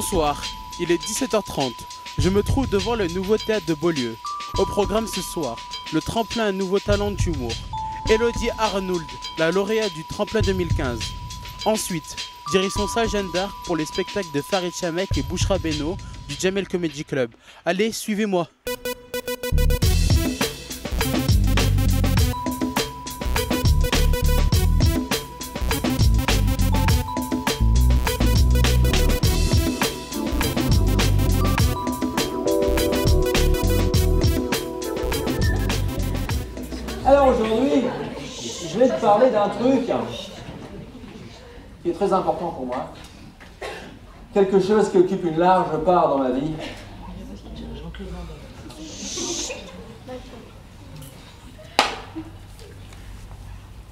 Bonsoir, il est 17h30. Je me trouve devant le nouveau théâtre de Beaulieu. Au programme ce soir, le tremplin Nouveau Talent d'humour. Elodie Arnould, la lauréate du tremplin 2015. Ensuite, direction Salle-Jeanne d'Arc pour les spectacles de Farid Chamek et Bouchra Beno du Jamel Comedy Club. Allez, suivez-moi. Alors aujourd'hui, je vais te parler d'un truc qui est très important pour moi. Quelque chose qui occupe une large part dans ma vie.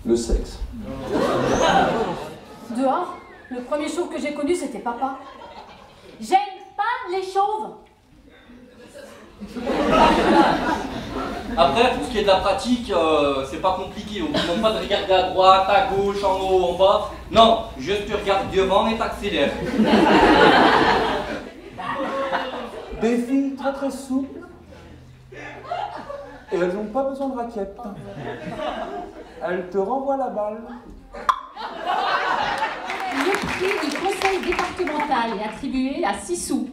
Le sexe. Dehors, le premier chauve que j'ai connu, c'était papa. J'aime pas les chauves. Après, pour ce qui est de la pratique, c'est pas compliqué. On ne demande pas de regarder à droite, à gauche, en haut, en bas. Non, juste tu regardes devant et t'accélères. Des filles très très souples. Et elles n'ont pas besoin de raquettes. Elles te renvoient la balle. Le prix du conseil départemental est attribué à 6 sous.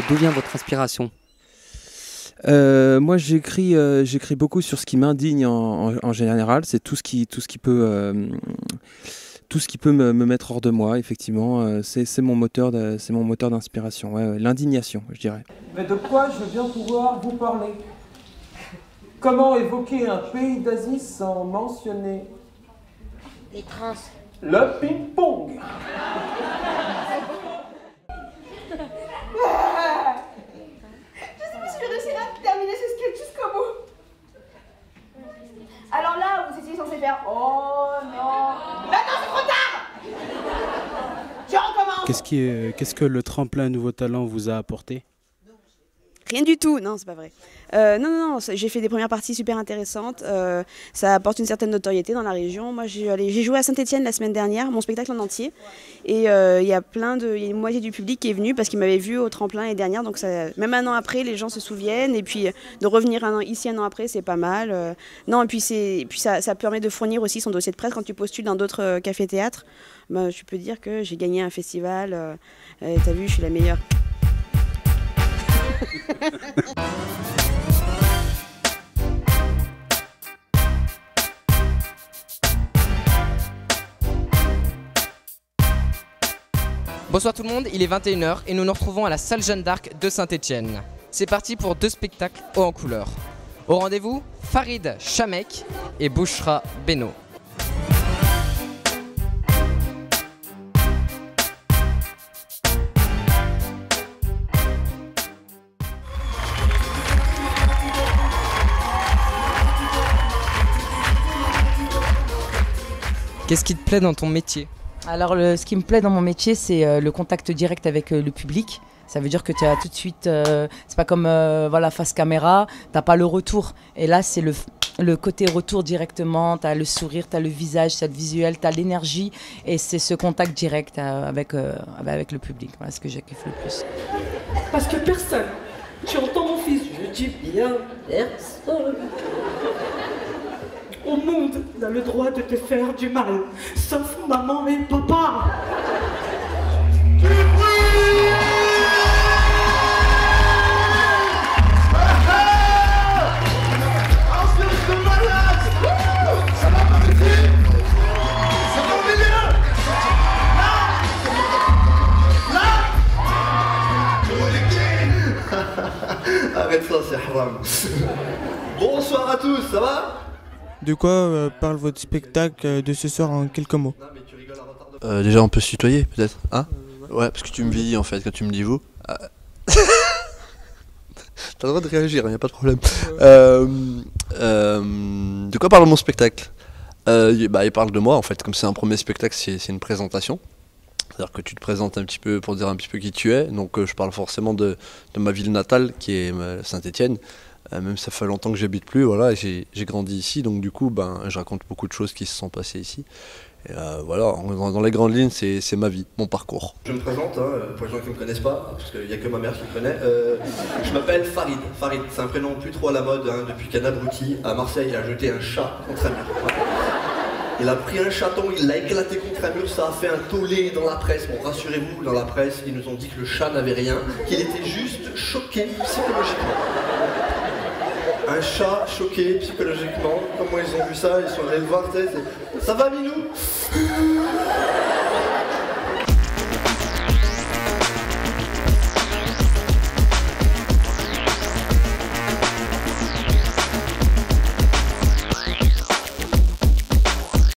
D'où vient votre inspiration? Moi j'écris beaucoup sur ce qui m'indigne en général, c'est tout ce qui peut me mettre hors de moi, effectivement, c'est mon moteur d'inspiration, ouais, l'indignation, je dirais. Mais de quoi je viens pouvoir vous parler? Comment évoquer un pays d'Asie sans mentionner les trans? Le ping-pong. Je sais pas si je réussirai à terminer ce sketch jusqu'au bout. Alors là, vous étiez censé faire oh non. Maintenant c'est trop tard. Je recommence. Qu'est-ce que le tremplin Nouveau Talent vous a apporté? Rien du tout, non, c'est pas vrai. Non, j'ai fait des premières parties super intéressantes. Ça apporte une certaine notoriété dans la région. Moi, j'ai joué à Saint-Etienne la semaine dernière, mon spectacle en entier. Et il y a une moitié du public qui est venu parce qu'il m'avait vu au tremplin l'année dernière. Donc même un an après, les gens se souviennent. Et puis de revenir ici un an après, c'est pas mal. Non, et puis ça permet de fournir aussi son dossier de presse quand tu postules dans d'autres cafés-théâtres. Je peux dire que j'ai gagné un festival. T'as vu, je suis la meilleure. Bonsoir tout le monde, il est 21h et nous nous retrouvons à la salle Jeanne d'Arc de Saint-Etienne. C'est parti pour 2 spectacles haut en couleur. Au rendez-vous, Farid Chamek et Bouchra Beno. Qu'est-ce qui te plaît dans ton métier? Alors ce qui me plaît dans mon métier, c'est le contact direct avec le public. Ça veut dire que tu as tout de suite, c'est pas comme voilà, face caméra, t'as pas le retour. Et là c'est le côté retour directement, tu as le sourire, tu as le visage, tu as le visuel, tu as l'énergie. Et c'est ce contact direct avec le public. Voilà ce que j'ai kiffé le plus. Parce que personne, tu entends mon fils, je dis bien personne. Au monde n'a le droit de te faire du mal, sauf maman et papa. Arrête ça, c'est haram. Bonsoir à tous, ça va? De quoi parle votre spectacle de ce soir en quelques mots? Déjà on peut se tutoyer peut-être, hein? Ouais, parce que tu me vieillis en fait quand tu me dis vous. T'as le droit de réagir, y a pas de problème. De quoi parle mon spectacle? Il parle de moi en fait, comme c'est un premier spectacle, c'est une présentation. C'est-à-dire que tu te présentes un petit peu pour dire un petit peu qui tu es. Donc je parle forcément de ma ville natale qui est Saint-Etienne. Même ça fait longtemps que j'habite plus, voilà, j'ai grandi ici, donc du coup je raconte beaucoup de choses qui se sont passées ici. Et voilà, dans les grandes lignes, c'est ma vie, mon parcours. Je me présente, pour les gens qui ne me connaissent pas, parce qu'il n'y a que ma mère qui me connaît. Je m'appelle Farid. Farid, c'est un prénom plus trop à la mode, depuis qu'un abruti à Marseille a jeté un chat contre un mur. Il a pris un chaton, il l'a éclaté contre un mur, ça a fait un tollé dans la presse. Bon, rassurez-vous, dans la presse, ils nous ont dit que le chat n'avait rien, qu'il était juste choqué psychologiquement. Un chat choqué psychologiquement, comment ils ont vu ça, ils sont allés le voir, tu sais, ça va Minou?